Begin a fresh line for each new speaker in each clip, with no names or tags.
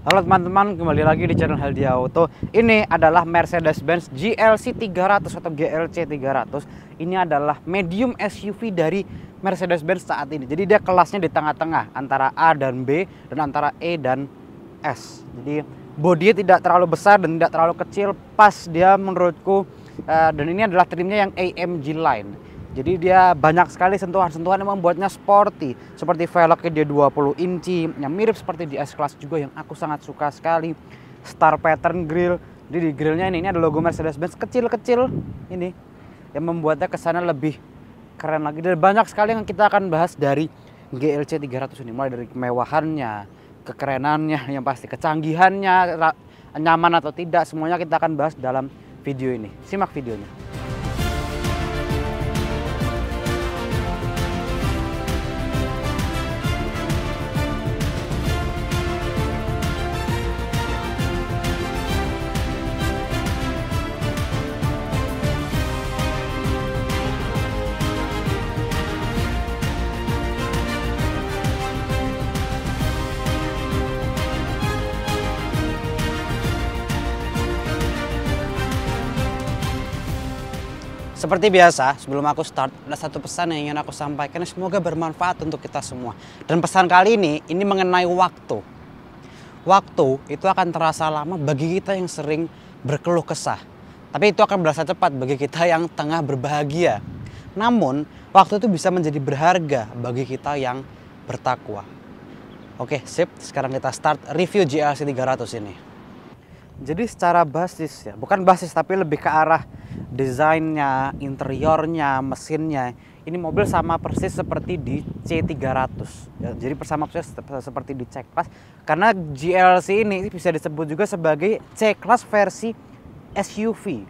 Halo teman-teman, kembali lagi di channel Haldia Auto. Ini adalah Mercedes-Benz GLC 300 atau GLC 300. Ini adalah medium SUV dari Mercedes-Benz saat ini. Jadi dia kelasnya di tengah-tengah antara A dan B dan antara E dan S. Jadi bodinya tidak terlalu besar dan tidak terlalu kecil, pas dia menurutku. Dan ini adalah trimnya yang AMG line. Jadi dia banyak sekali sentuhan-sentuhan yang membuatnya sporty. Seperti velgnya dia 20 inci, yang mirip seperti di S-Class juga yang aku sangat suka sekali. Star pattern grill. Jadi di grillnya ini ada logo Mercedes-Benz kecil-kecil ini. Yang membuatnya kesannya lebih keren lagi. Dan banyak sekali yang kita akan bahas dari GLC 300 ini. Mulai dari kemewahannya, kekerenannya, yang pasti kecanggihannya, nyaman atau tidak. Semuanya kita akan bahas dalam video ini. Simak videonya. Seperti biasa, sebelum aku start, ada satu pesan yang ingin aku sampaikan, semoga bermanfaat untuk kita semua. Dan pesan kali ini mengenai waktu. Waktu itu akan terasa lama bagi kita yang sering berkeluh kesah. Tapi itu akan berasa cepat bagi kita yang tengah berbahagia. Namun, waktu itu bisa menjadi berharga bagi kita yang bertakwa. Oke, sip. Sekarang kita start review GLC 300 ini. Jadi secara basis ya, bukan basis tapi lebih ke arah desainnya, interiornya, mesinnya. Ini mobil sama persis seperti di C300. Ya, jadi sama persis seperti di C-Class. Karena GLC ini bisa disebut juga sebagai C-Class versi SUV.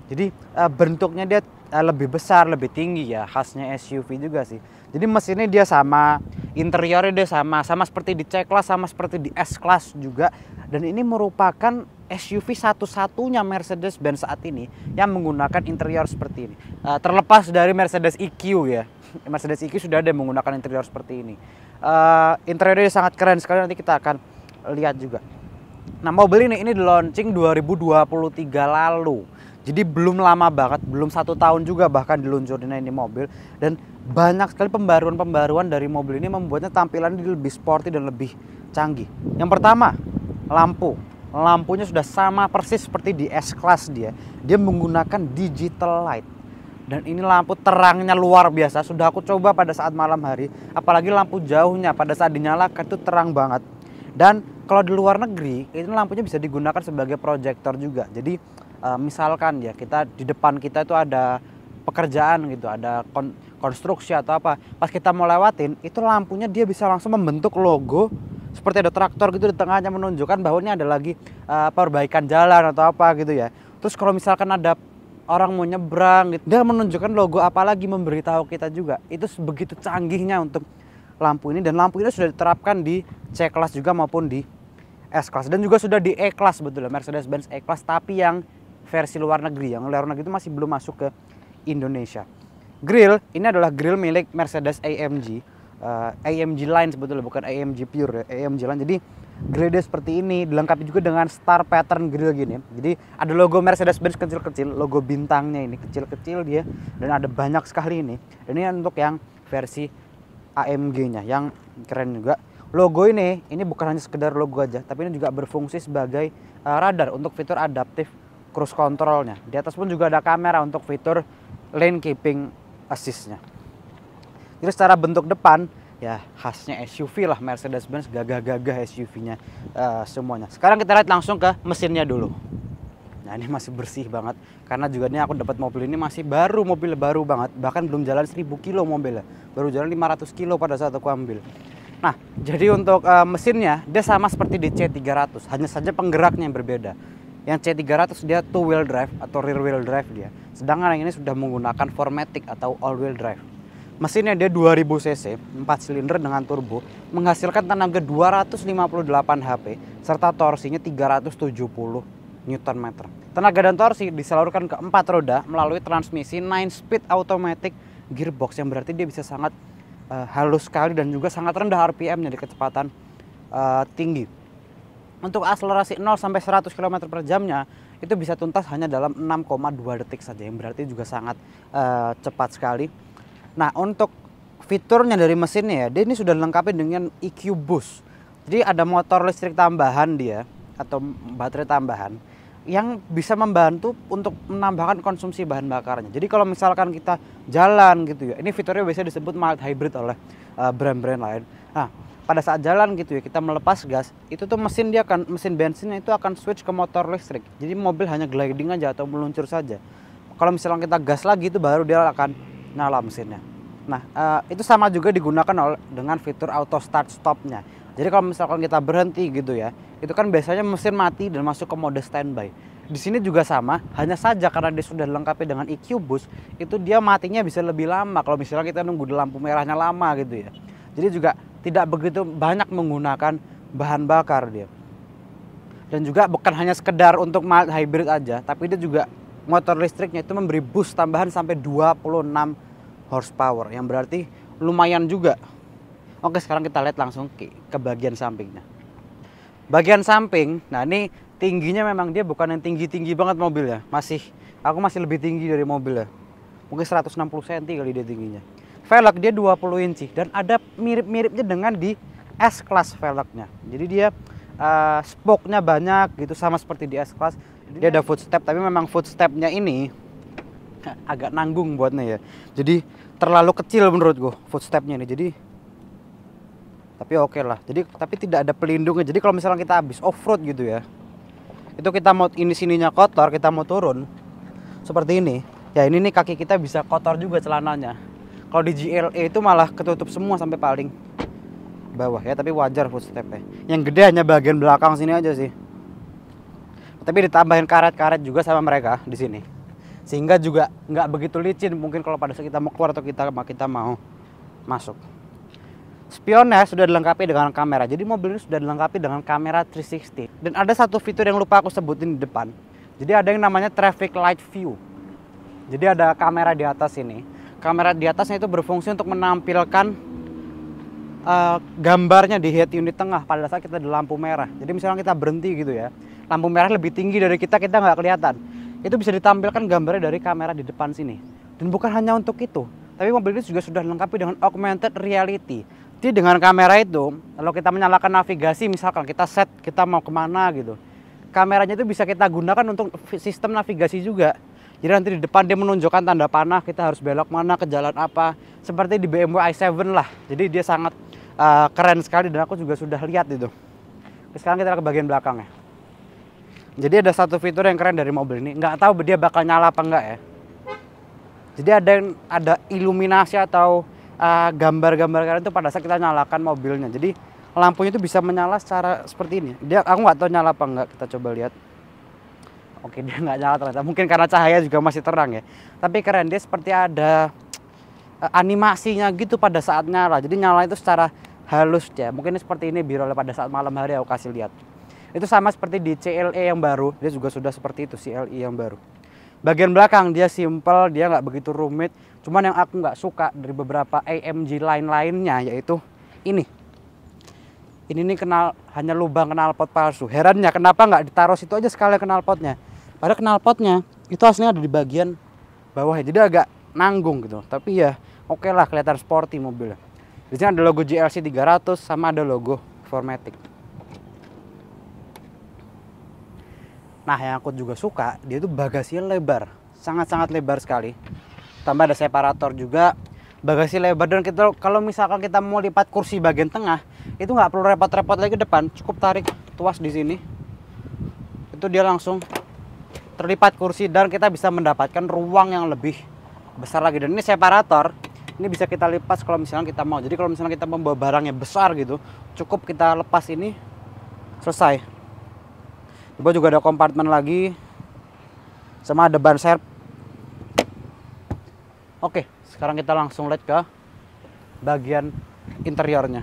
Jadi bentuknya dia lebih besar, lebih tinggi ya, khasnya SUV juga sih. Jadi mesinnya dia sama, interiornya dia sama seperti di C-Class, sama seperti di S-Class juga. Dan ini merupakan SUV satu-satunya Mercedes-Benz saat ini yang menggunakan interior seperti ini. Terlepas dari Mercedes EQ ya, Mercedes EQ sudah ada yang menggunakan interior seperti ini. Interiornya sangat keren sekali, nanti kita akan lihat juga. Nah, mobil ini di launching 2023 lalu. Jadi belum lama banget, belum 1 tahun juga bahkan diluncurin ini mobil. Dan banyak sekali pembaruan-pembaruan dari mobil ini membuatnya tampilannya lebih sporty dan lebih canggih. Yang pertama, lampunya sudah sama persis seperti di S-Class dia. Dia menggunakan digital light. Dan ini lampu terangnya luar biasa. Sudah aku coba pada saat malam hari. Apalagi lampu jauhnya pada saat dinyalakan itu terang banget. Dan kalau di luar negeri, ini lampunya bisa digunakan sebagai proyektor juga. Jadi misalkan ya, di depan kita itu ada pekerjaan gitu, ada konstruksi atau apa. Pas kita mau lewatin, itu lampunya dia bisa langsung membentuk logo. Seperti ada traktor gitu di tengahnya menunjukkan bahwa ini ada lagi perbaikan jalan atau apa gitu ya. Terus kalau misalkan ada orang mau nyebrang gitu, dia menunjukkan logo apa lagi, memberitahu kita juga. Itu begitu canggihnya untuk lampu ini, dan lampu ini sudah diterapkan di C-Class juga maupun di S-Class, dan juga sudah di E-Class betulnya, Mercedes-Benz E-Class, tapi yang versi luar negeri. Yang luar negeri itu masih belum masuk ke Indonesia. Grill ini adalah grill milik Mercedes AMG. AMG line sebetulnya, bukan AMG pure ya, AMG line. Jadi grill dia seperti ini, dilengkapi juga dengan star pattern grill gini. Jadi ada logo Mercedes-Benz kecil-kecil, logo bintangnya ini kecil-kecil dia, dan ada banyak sekali ini. Dan ini untuk yang versi AMG-nya yang keren juga. Logo ini bukan hanya sekedar logo aja, tapi ini juga berfungsi sebagai radar untuk fitur adaptive cruise control-nya. Di atas pun juga ada kamera untuk fitur lane keeping assist-nya. Jadi secara bentuk depan ya khasnya SUV lah, Mercedes-Benz, gagah-gagah SUV-nya semuanya. Sekarang kita lihat langsung ke mesinnya dulu. Nah, ini masih bersih banget karena juga ini aku dapat mobil ini masih baru, mobil baru banget, bahkan belum jalan 1000 kilo mobilnya. Baru jalan 500 kilo pada saat aku ambil. Nah, jadi untuk mesinnya dia sama seperti di C300, hanya saja penggeraknya yang berbeda. Yang C300 dia 2-wheel drive atau rear-wheel drive dia. Sedangkan yang ini sudah menggunakan 4MATIC atau all-wheel drive. Mesinnya dia 2000 cc, 4 silinder dengan turbo, menghasilkan tenaga 258 HP, serta torsinya 370 Nm. Tenaga dan torsi disalurkan ke 4 roda melalui transmisi 9-speed automatic gearbox, yang berarti dia bisa sangat halus sekali dan juga sangat rendah RPM-nya di kecepatan tinggi. Untuk akselerasi 0 sampai 100 km per jamnya itu bisa tuntas hanya dalam 6,2 detik saja, yang berarti juga sangat cepat sekali. Nah, untuk fiturnya dari mesinnya ya, dia ini sudah dilengkapi dengan EQ Boost. Jadi ada motor listrik tambahan dia atau baterai tambahan yang bisa membantu untuk menambahkan konsumsi bahan bakarnya. Jadi kalau misalkan kita jalan gitu ya, ini fiturnya biasanya disebut mild hybrid oleh brand-brand lain. Nah, pada saat jalan gitu ya, kita melepas gas, itu tuh mesin bensinnya itu akan switch ke motor listrik. Jadi mobil hanya gliding aja atau meluncur saja. Kalau misalkan kita gas lagi, itu baru dia akan nyala mesinnya. Nah, itu sama juga digunakan dengan fitur auto start stopnya. Jadi kalau misalkan kita berhenti gitu ya, itu kan biasanya mesin mati dan masuk ke mode standby. Di sini juga sama, hanya saja karena dia sudah dilengkapi dengan EQ Boost, itu dia matinya bisa lebih lama kalau misalnya kita nunggu di lampu merahnya lama gitu ya. Jadi juga tidak begitu banyak menggunakan bahan bakar dia. Dan juga bukan hanya sekedar untuk mild hybrid aja, tapi dia juga motor listriknya itu memberi boost tambahan sampai 26 horsepower, yang berarti lumayan juga. Oke, sekarang kita lihat langsung ke bagian sampingnya. Bagian samping, nah ini tingginya memang dia bukan yang tinggi-tinggi banget mobilnya. Aku masih lebih tinggi dari mobilnya. Mungkin 160 cm kali dia tingginya. Velg dia 20 inci dan ada mirip-miripnya dengan di S-Class velgnya. Jadi dia spoke-nya banyak gitu, sama seperti di S-Class. Dia ada footstep, tapi memang footstepnya ini agak nanggung buatnya ya. Jadi terlalu kecil menurutku footstepnya ini. Tapi oke lah. Tapi tidak ada pelindungnya. Jadi kalau misalnya kita habis off-road gitu ya, itu kita mau sininya kotor, kita mau turun seperti ini. Ya ini nih kaki kita bisa kotor juga celananya. Kalau di GLE itu malah ketutup semua sampai paling bawah ya, tapi wajar footstepnya. Yang gede hanya bagian belakang sini aja sih. Tapi ditambahin karet-karet juga sama mereka di sini. Sehingga juga nggak begitu licin mungkin kalau pada saat kita mau keluar atau kita mau masuk. Spionnya sudah dilengkapi dengan kamera. Jadi mobil ini sudah dilengkapi dengan kamera 360. Dan ada satu fitur yang lupa aku sebutin di depan. Jadi ada yang namanya traffic light view. Jadi ada kamera di atas ini. Kamera di atasnya itu berfungsi untuk menampilkan gambarnya di head unit tengah pada saat kita di lampu merah. Jadi misalnya kita berhenti gitu ya, lampu merah lebih tinggi dari kita nggak kelihatan. Itu bisa ditampilkan gambarnya dari kamera di depan sini. Dan bukan hanya untuk itu, tapi mobil ini juga sudah dilengkapi dengan augmented reality. Jadi dengan kamera itu, kalau kita menyalakan navigasi, misalkan kita mau kemana gitu, kameranya itu bisa kita gunakan untuk sistem navigasi juga. Jadi nanti di depan dia menunjukkan tanda panah, kita harus belok mana, ke jalan apa. Seperti di BMW i7 lah. Jadi dia sangat keren sekali dan aku juga sudah lihat itu. Sekarang kita ke bagian belakangnya. Jadi ada satu fitur yang keren dari mobil ini. Nggak tahu dia bakal nyala apa enggak ya. Jadi ada iluminasi atau gambar-gambar keren itu pada saat kita nyalakan mobilnya. Jadi lampunya itu bisa menyala secara seperti ini. Aku nggak tahu nyala apa enggak. Kita coba lihat. Oke, dia nggak nyala ternyata. Mungkin karena cahaya juga masih terang ya. Tapi keren, dia seperti ada animasinya gitu pada saat nyala. Jadi nyala itu secara halus ya. Mungkin seperti ini biru pada saat malam hari aku kasih lihat. Itu sama seperti di CLE yang baru. Dia juga sudah seperti itu, CLE yang baru. Bagian belakang dia simple, dia nggak begitu rumit. Cuman yang aku nggak suka dari beberapa AMG lainnya yaitu ini. Ini nih hanya lubang knalpot palsu. Herannya kenapa nggak ditaruh situ aja sekalian knalpotnya. Padahal knalpotnya itu aslinya ada di bagian bawah, jadi agak nanggung gitu. Tapi ya oke lah, kelihatan sporty mobilnya. Di sini ada logo GLC 300 sama ada logo 4MATIC. Nah, yang aku juga suka, dia itu bagasinya lebar. Sangat-sangat lebar sekali. Tambah ada separator juga. Bagasi lebar, dan kalau misalkan kita mau lipat kursi bagian tengah, itu nggak perlu repot-repot lagi ke depan. Cukup tarik tuas di sini. Itu dia langsung terlipat kursi dan kita bisa mendapatkan ruang yang lebih besar lagi. Dan ini separator, ini bisa kita lipat kalau misalnya kita mau. Jadi kalau misalnya kita membawa barangnya besar gitu, cukup kita lepas ini, selesai. Di bawah juga ada kompartemen lagi, sama ada ban serep. Oke, sekarang kita langsung lihat ke bagian interiornya.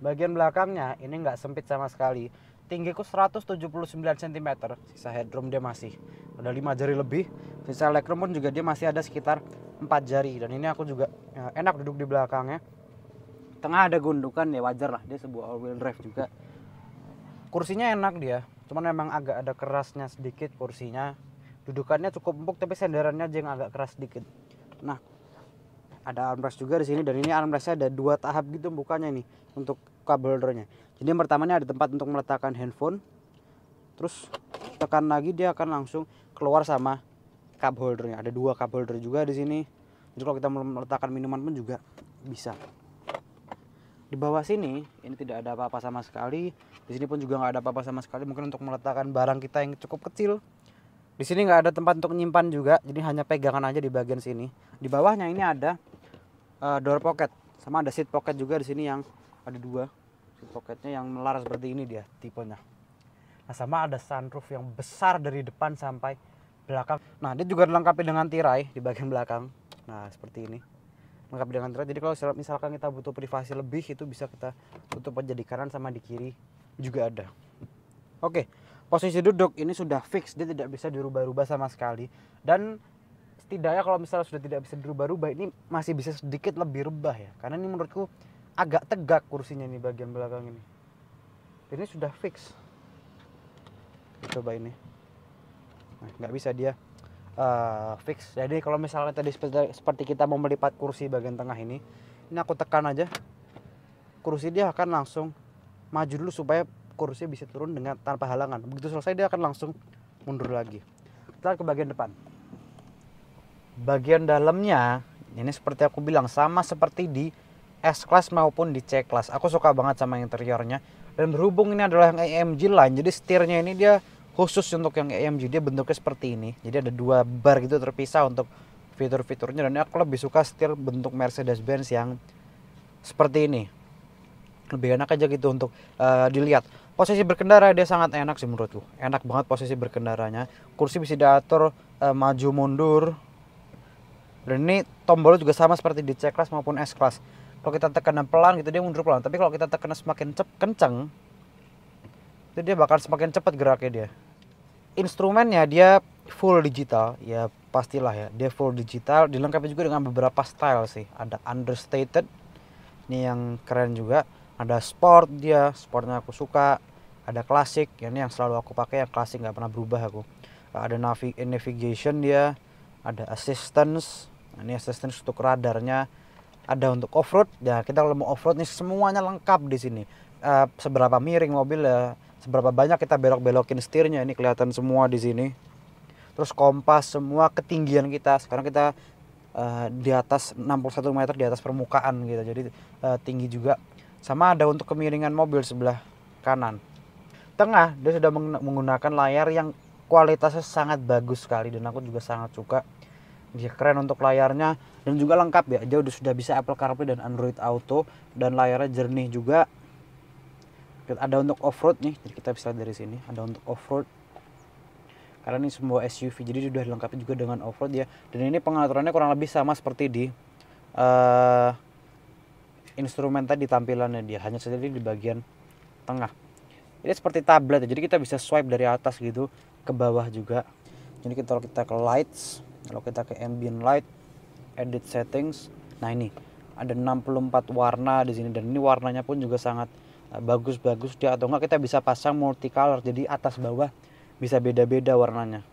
Bagian belakangnya ini nggak sempit sama sekali. Tinggiku 179 cm, sisa headroom dia masih ada 5 jari lebih. Sisa legroom pun juga dia masih ada sekitar 4 jari. Dan ini aku juga enak duduk di belakangnya. Tengah ada gundukan ya, wajar lah, dia sebuah all wheel drive juga. Kursinya enak dia, cuman memang agak ada kerasnya sedikit kursinya. Dudukannya cukup empuk tapi senderannya aja yang agak keras sedikit. Nah, ada armrest juga di sini, dan ini armrestnya ada 2 tahap gitu bukanya nih untuk cup holdernya. Jadi yang pertamanya ada tempat untuk meletakkan handphone, terus tekan lagi dia akan langsung keluar sama cup holdernya. Ada 2 cup holder juga di sini. Jadi kalau kita meletakkan minuman pun juga bisa. Di bawah sini ini tidak ada apa-apa sama sekali. Di sini pun juga nggak ada apa-apa sama sekali. Mungkin untuk meletakkan barang kita yang cukup kecil. Di sini nggak ada tempat untuk menyimpan juga, jadi hanya pegangan aja di bagian sini. Di bawahnya ini ada door pocket, sama ada seat pocket juga di sini yang ada 2 seat pocketnya yang melar seperti ini dia tipenya. Nah, sama ada sunroof yang besar dari depan sampai belakang. Nah, dia juga dilengkapi dengan tirai di bagian belakang. Nah, seperti ini. Lengkap dengan tirai. Jadi kalau misalkan kita butuh privasi lebih, itu bisa kita tutup aja di kanan sama di kiri juga ada. Oke. Posisi duduk ini sudah fix, dia tidak bisa dirubah-rubah sama sekali. Dan setidaknya kalau misalnya sudah tidak bisa dirubah-rubah, ini masih bisa sedikit lebih rebah ya. Karena ini menurutku agak tegak kursinya nih bagian belakang ini. Ini sudah fix. Coba ini. Nah, nggak bisa dia fix. Jadi kalau misalnya tadi seperti kita mau melipat kursi bagian tengah ini aku tekan aja. Kursi dia akan langsung maju dulu supaya kursi bisa turun dengan tanpa halangan. Begitu selesai dia akan langsung mundur lagi. Kita ke bagian depan. Bagian dalamnya ini seperti aku bilang sama seperti di S-Class maupun di C-Class. Aku suka banget sama interiornya. Dan berhubung ini adalah yang AMG line, jadi setirnya ini dia khusus untuk yang AMG. Dia bentuknya seperti ini. Jadi ada 2 bar gitu terpisah untuk fitur-fiturnya. Dan aku lebih suka setir bentuk Mercedes-Benz yang seperti ini. Lebih enak aja gitu untuk dilihat. Posisi berkendara dia sangat enak sih menurutku. Enak banget posisi berkendaranya. Kursi bisa diatur maju mundur. Dan ini tombolnya juga sama seperti di C-Class maupun S-Class. Kalau kita tekan pelan gitu dia mundur pelan. Tapi kalau kita tekan semakin kenceng, itu dia bakal semakin cepat geraknya dia. Instrumennya dia full digital. Ya pastilah ya, dia full digital. Dilengkapi juga dengan beberapa style sih. Ada understated. Ini yang keren juga. Ada sport dia, sportnya aku suka. Ada klasik, ini yang selalu aku pakai, yang klasik nggak pernah berubah aku. Ada navigation dia, ada assistance. Ini assistance untuk radarnya. Ada untuk off-road. Ya kita kalau mau off-road nih semuanya lengkap di sini. Seberapa miring mobil ya, seberapa banyak kita belok-belokin setirnya, ini kelihatan semua di sini. Terus kompas semua, ketinggian kita. Sekarang kita di atas 61 meter di atas permukaan gitu. Jadi tinggi juga. Sama ada untuk kemiringan mobil sebelah kanan. Tengah dia sudah menggunakan layar yang kualitasnya sangat bagus sekali dan aku juga sangat suka. Dia keren untuk layarnya dan juga lengkap ya. Dia sudah bisa Apple CarPlay dan Android Auto dan layarnya jernih juga. Ada untuk off-road nih. Jadi kita bisa lihat dari sini ada untuk off-road. Karena ini semua SUV jadi sudah dilengkapi juga dengan off-road ya. Dan ini pengaturannya kurang lebih sama seperti di instrumen tadi tampilannya dia, hanya saja di bagian tengah. Ini seperti tablet ya, jadi kita bisa swipe dari atas gitu ke bawah juga. Jadi kalau kita ke lights, kalau kita ke ambient light, edit settings, nah ini ada 64 warna di sini dan ini warnanya pun juga sangat bagus-bagus dia. Atau enggak kita bisa pasang multicolor, jadi atas bawah bisa beda-beda warnanya.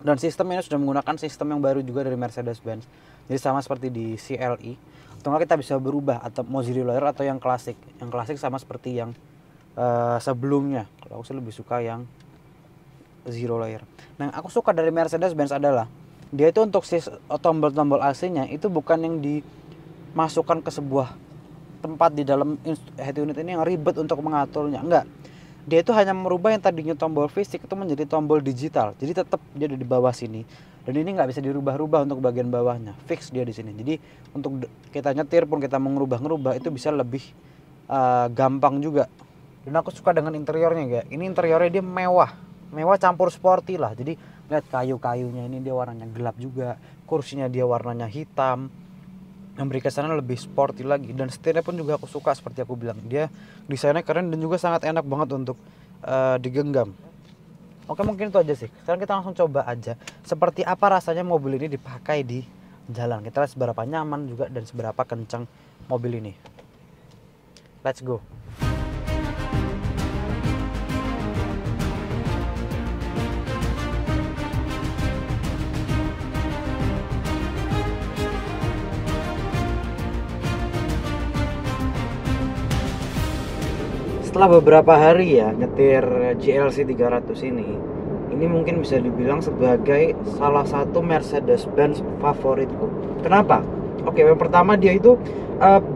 Dan sistem ini sudah menggunakan sistem yang baru juga dari Mercedes-Benz. Jadi sama seperti di CLE. Atau enggak kita bisa berubah atau mau zero layer atau yang klasik. Yang klasik sama seperti yang sebelumnya. Kalau aku sih lebih suka yang zero layer. Nah, aku suka dari Mercedes-Benz adalah dia itu untuk tombol-tombol AC-nya itu bukan yang dimasukkan ke sebuah tempat di dalam head unit ini yang ribet untuk mengaturnya. Enggak. Dia itu hanya merubah yang tadinya tombol fisik itu menjadi tombol digital. Jadi tetap dia ada di bawah sini. Dan ini nggak bisa dirubah-rubah untuk bagian bawahnya. Fix dia di sini. Jadi untuk kita nyetir pun kita mau ngerubah itu bisa lebih gampang juga. Dan aku suka dengan interiornya ya. Ini interiornya dia mewah. Mewah campur sporty lah. Jadi lihat kayu-kayunya ini dia warnanya gelap juga. Kursinya dia warnanya hitam. Memberi kesannya lebih sporty lagi. Dan setirnya pun juga aku suka seperti aku bilang. Dia desainnya keren dan juga sangat enak banget untuk digenggam. Oke, mungkin itu aja sih. Sekarang kita langsung coba aja seperti apa rasanya mobil ini dipakai di jalan. Kita lihat seberapa nyaman juga dan seberapa kencang mobil ini. Let's go. setelah beberapa hari ya nyetir GLC 300 ini mungkin bisa dibilang sebagai salah satu Mercedes-Benz favoritku. Kenapa? Oke, yang pertama dia itu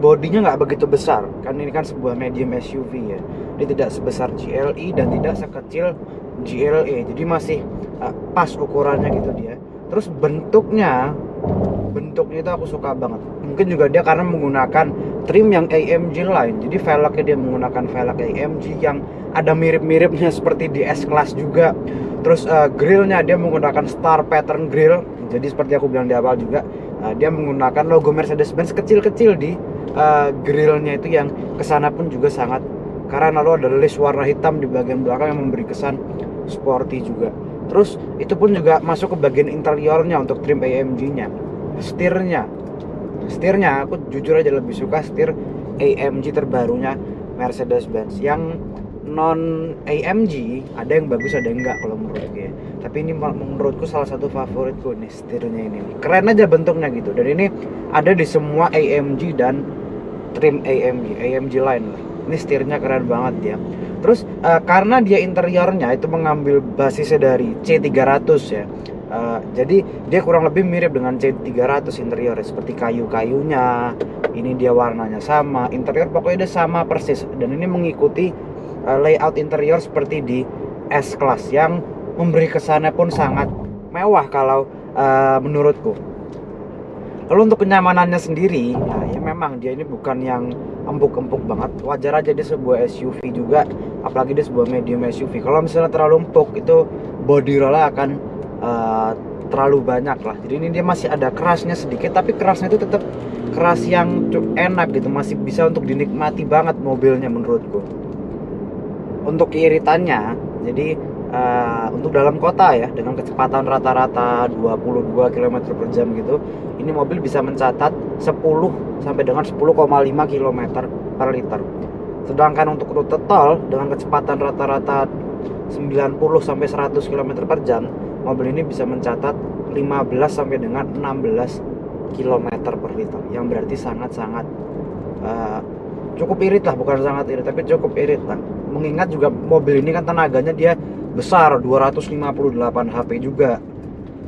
bodinya nggak begitu besar, kan ini kan sebuah medium SUV ya. Dia tidak sebesar GLE dan tidak sekecil GLE, jadi masih pas ukurannya gitu dia. Terus bentuknya itu aku suka banget. Mungkin juga dia karena menggunakan trim yang AMG line, jadi velgnya dia menggunakan velg AMG yang ada mirip-miripnya seperti di S-Class juga. Terus grillnya dia menggunakan star pattern grill, jadi seperti aku bilang di awal juga, dia menggunakan logo Mercedes-Benz kecil-kecil di grillnya itu, yang kesana pun juga sangat keren. Lalu ada list warna hitam di bagian belakang yang memberi kesan sporty juga. Terus itu pun juga masuk ke bagian interiornya untuk trim AMG-nya. Setirnya aku jujur aja lebih suka setir AMG terbarunya Mercedes-Benz. Yang non AMG ada yang bagus ada yang enggak kalau menurutku ya. Tapi ini menurutku salah satu favoritku nih, setirnya ini. Keren aja bentuknya gitu. Dan ini ada di semua AMG dan trim AMG line lah. Ini setirnya keren banget ya. Terus karena dia interiornya itu mengambil basisnya dari C300 ya. Jadi dia kurang lebih mirip dengan C300 interiornya, seperti kayu-kayunya. Ini dia warnanya sama, interior pokoknya dia sama persis. Dan ini mengikuti layout interior seperti di S-Class yang memberi kesannya pun sangat mewah kalau menurutku. Lalu untuk kenyamanannya sendiri, nah ya memang dia ini bukan yang empuk-empuk banget. Wajar aja dia sebuah SUV juga, apalagi dia sebuah medium SUV. Kalau misalnya terlalu empuk itu body rollnya akan terlalu banyak lah. Jadi ini dia masih ada kerasnya sedikit, tapi kerasnya itu tetap keras yang enak gitu, masih bisa untuk dinikmati banget mobilnya menurutku. Untuk keiritannya, jadi untuk dalam kota ya, dengan kecepatan rata-rata 22 km per jam gitu, ini mobil bisa mencatat 10 sampai dengan 10,5 km per liter. Sedangkan untuk rute tol dengan kecepatan rata-rata 90 sampai 100 km per jam, mobil ini bisa mencatat 15 sampai dengan 16 km per liter, yang berarti sangat-sangat cukup irit lah, bukan sangat irit tapi cukup irit lah. Mengingat juga mobil ini kan tenaganya dia besar, 258 HP juga.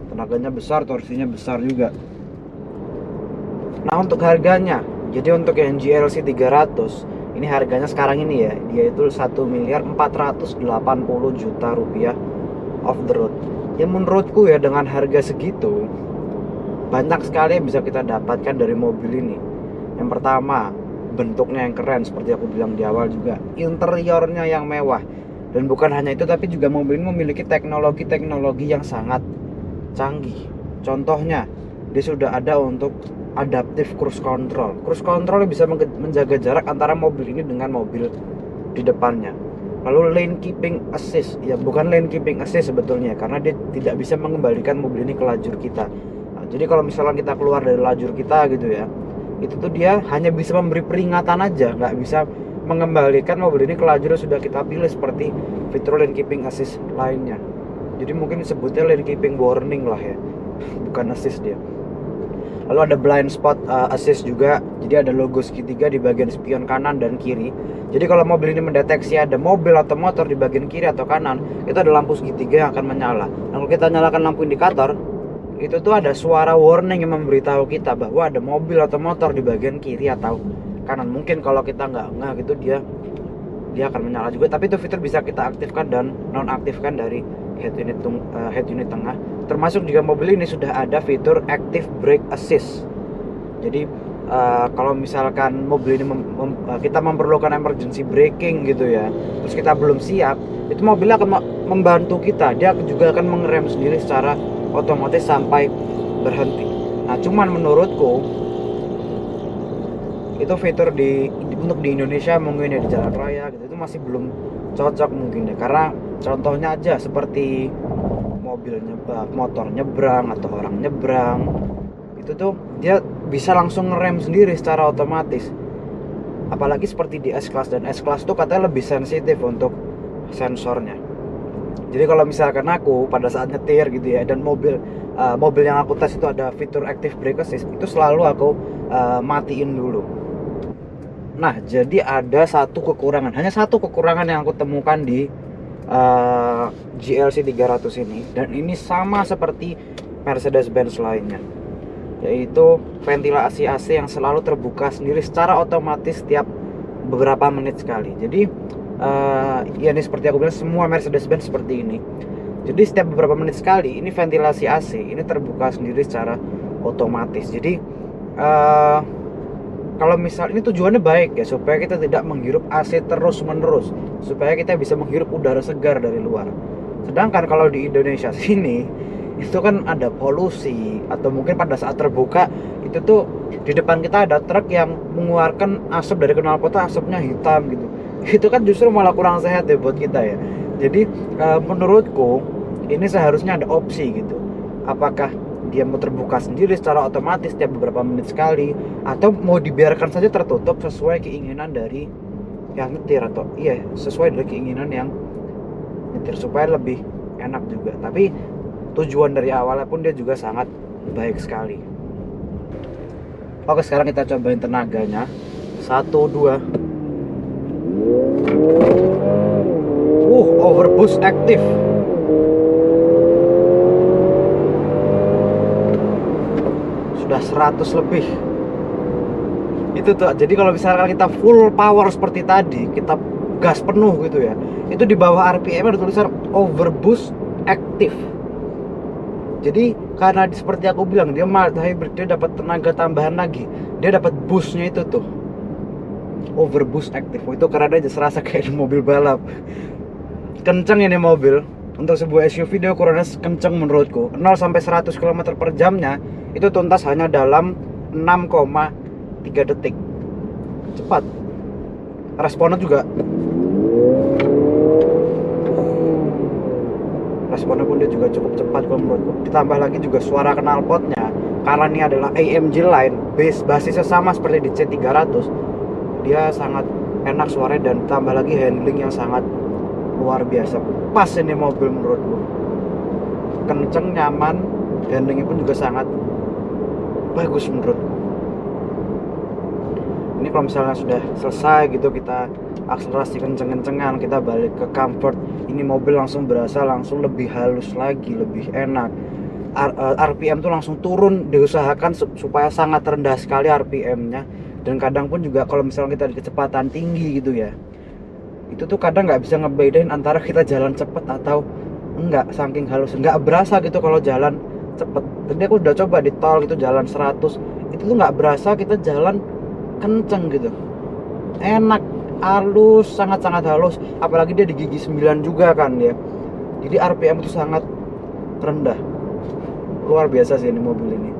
Tenaganya besar, torsinya besar juga. Nah, untuk harganya, jadi untuk yang GLC 300 ini harganya sekarang ini ya, dia itu 1.480.000.000 rupiah off the road. Ya menurutku ya, dengan harga segitu banyak sekali yang bisa kita dapatkan dari mobil ini. Yang pertama, bentuknya yang keren seperti aku bilang di awal juga, interiornya yang mewah. Dan bukan hanya itu, tapi juga mobil ini memiliki teknologi-teknologi yang sangat canggih. Contohnya, dia sudah ada untuk adaptive cruise control. Cruise control bisa menjaga jarak antara mobil ini dengan mobil di depannya. Lalu lane keeping assist, ya bukan lane keeping assist sebetulnya, karena dia tidak bisa mengembalikan mobil ini ke lajur kita. Nah, jadi kalau misalnya kita keluar dari lajur kita gitu ya, itu tuh dia hanya bisa memberi peringatan aja, nggak bisa mengembalikan mobil ini ke lajur yang sudah kita pilih seperti fitur lane keeping assist lainnya. Jadi mungkin disebutnya lane keeping warning lah ya, bukan assist dia. Lalu ada blind spot assist juga, jadi ada logo segitiga di bagian spion kanan dan kiri. Jadi kalau mobil ini mendeteksi ada mobil atau motor di bagian kiri atau kanan, itu ada lampu segitiga yang akan menyala. Nah, kalau kita nyalakan lampu indikator, itu tuh ada suara warning yang memberitahu kita bahwa ada mobil atau motor di bagian kiri atau kanan. Mungkin kalau kita nggak gitu, dia akan menyala juga. Tapi itu fitur bisa kita aktifkan dan nonaktifkan dari head unit tengah. Termasuk juga mobil ini sudah ada fitur active brake assist. Jadi kalau misalkan mobil ini kita memerlukan emergency braking gitu ya, terus kita belum siap, itu mobilnya akan membantu kita. Dia juga akan mengerem sendiri secara otomatis sampai berhenti. Nah, cuman menurutku itu fitur untuk di Indonesia mungkin ya, di jalan raya gitu, itu masih belum cocok mungkin ya. Karena contohnya aja seperti motor nyebrang atau orang nyebrang, itu tuh dia bisa langsung ngerem sendiri secara otomatis. Apalagi seperti di S-Class, dan S-Class tuh katanya lebih sensitif untuk sensornya. Jadi kalau misalkan aku pada saat nyetir gitu ya, dan mobil yang aku tes itu ada fitur active brake assist, itu selalu aku matiin dulu. Nah, jadi ada satu kekurangan, hanya satu kekurangan yang aku temukan di GLC 300 ini, dan ini sama seperti Mercedes-Benz lainnya, yaitu ventilasi AC yang selalu terbuka sendiri secara otomatis setiap beberapa menit sekali. Jadi ya ini seperti aku bilang, semua Mercedes-Benz seperti ini. Jadi setiap beberapa menit sekali ini ventilasi AC ini terbuka sendiri secara otomatis. Jadi kalau misal ini tujuannya baik ya, supaya kita tidak menghirup AC terus menerus, supaya kita bisa menghirup udara segar dari luar. Sedangkan kalau di Indonesia sini itu kan ada polusi, atau mungkin pada saat terbuka itu tuh di depan kita ada truk yang mengeluarkan asap dari knalpotnya, asapnya hitam gitu. Itu kan justru malah kurang sehat ya buat kita ya. Jadi menurutku ini seharusnya ada opsi gitu. Apakah dia mau terbuka sendiri secara otomatis setiap beberapa menit sekali, atau mau dibiarkan saja tertutup sesuai keinginan dari yang nyetir, atau iya sesuai dari keinginan yang nyetir supaya lebih enak juga. Tapi tujuan dari awalnya pun dia juga sangat baik sekali. Oke, sekarang kita cobain tenaganya. 1, 2. Overboost aktif. Sudah 100 lebih. Itu tuh. Jadi kalau misalkan kita full power seperti tadi, kita gas penuh gitu ya, itu di bawah RPM ada tulisan overboost aktif. Jadi karena seperti aku bilang, dia mild hybrid, dia dapat tenaga tambahan lagi, dia dapat boostnya itu tuh, overboost aktif. Itu keren aja, serasa kayak mobil balap. Kenceng ini mobil. Untuk sebuah SUV dia ukurannya kenceng menurutku. 0 sampai 100 km per jamnya itu tuntas hanya dalam 6,3 detik. Cepat. Responnya juga, responnya pun dia juga cukup cepat kalau menurutku. Ditambah lagi juga suara knalpotnya, karena ini adalah AMG line, basisnya sama seperti di C300, dia sangat enak suaranya, dan tambah lagi handling yang sangat luar biasa. Pas ini mobil menurutku, kenceng, nyaman, handlingnya pun juga sangat bagus menurutku. Ini kalau misalnya sudah selesai gitu, kita akselerasi kenceng-kencengan, kita balik ke comfort, ini mobil langsung berasa langsung lebih halus lagi, lebih enak. RPM tuh langsung turun, diusahakan supaya sangat rendah sekali RPM-nya. Dan kadang pun juga kalau misalnya kita di kecepatan tinggi gitu ya, itu tuh kadang nggak bisa ngebedain antara kita jalan cepet atau enggak, saking halus, nggak berasa gitu kalau jalan cepet. Tadi aku udah coba di tol gitu jalan 100, itu tuh nggak berasa kita jalan kenceng gitu, enak, halus, sangat-sangat halus. Apalagi dia di gigi 9 juga kan ya, jadi RPM itu sangat rendah. Luar biasa sih ini mobil ini.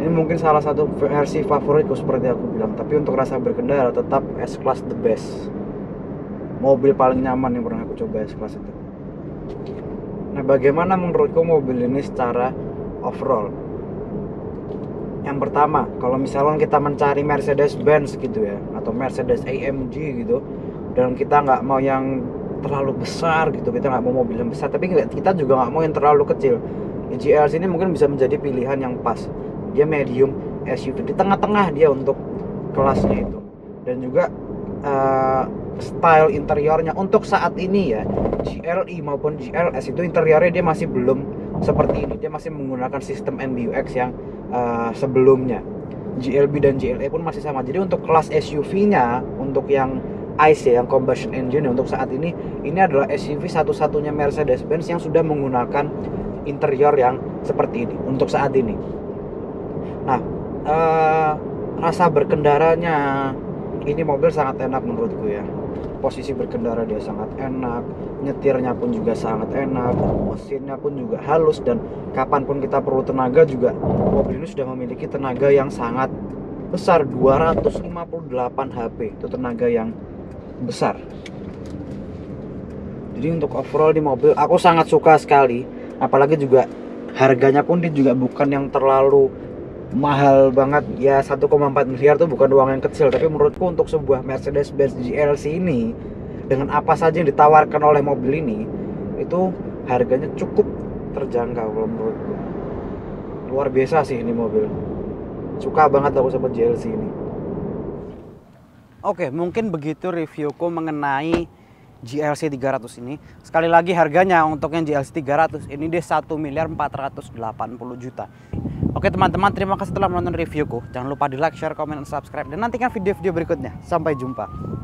Ini mungkin salah satu versi favoritku seperti aku bilang. Tapi untuk rasa berkendara tetap S-Class the best. Mobil paling nyaman yang pernah aku coba S-Class itu. Nah, bagaimana menurutku mobil ini secara overall? Yang pertama, kalau misalkan kita mencari Mercedes-Benz gitu ya, atau Mercedes AMG gitu, dan kita nggak mau yang terlalu besar gitu, kita nggak mau mobil yang besar, tapi kita juga nggak mau yang terlalu kecil, GLC ini mungkin bisa menjadi pilihan yang pas. Dia medium SUV, di tengah-tengah dia untuk kelasnya itu. Dan juga style interiornya untuk saat ini ya, GLE maupun GLS itu interiornya dia masih belum seperti ini. Dia masih menggunakan sistem MBUX yang sebelumnya. GLB dan GLE pun masih sama. Jadi untuk kelas SUV-nya, untuk yang ICE ya, yang combustion engine, untuk saat ini adalah SUV satu-satunya Mercedes-Benz yang sudah menggunakan interior yang seperti ini untuk saat ini. Nah, rasa berkendaranya ini mobil sangat enak menurutku ya. Posisi berkendara dia sangat enak, nyetirnya pun juga sangat enak, mesinnya pun juga halus, dan kapanpun kita perlu tenaga juga, mobil ini sudah memiliki tenaga yang sangat besar, 258 HP. Itu tenaga yang besar. Jadi untuk overall di mobil aku sangat suka sekali. Apalagi juga harganya pun dia juga bukan yang terlalu mahal banget ya. 1,4 miliar tuh bukan uang yang kecil. Tapi menurutku untuk sebuah Mercedes-Benz GLC ini, dengan apa saja yang ditawarkan oleh mobil ini, itu harganya cukup terjangkau kalau menurutku. Luar biasa sih ini mobil. Suka banget aku sama GLC ini. Oke, mungkin begitu reviewku mengenai GLC 300 ini. Sekali lagi harganya untuk yang GLC 300 ini dia 1.480.000.000. Oke teman-teman, terima kasih telah menonton reviewku. Jangan lupa di like, share, komen, dan subscribe. Dan nantikan video-video berikutnya. Sampai jumpa.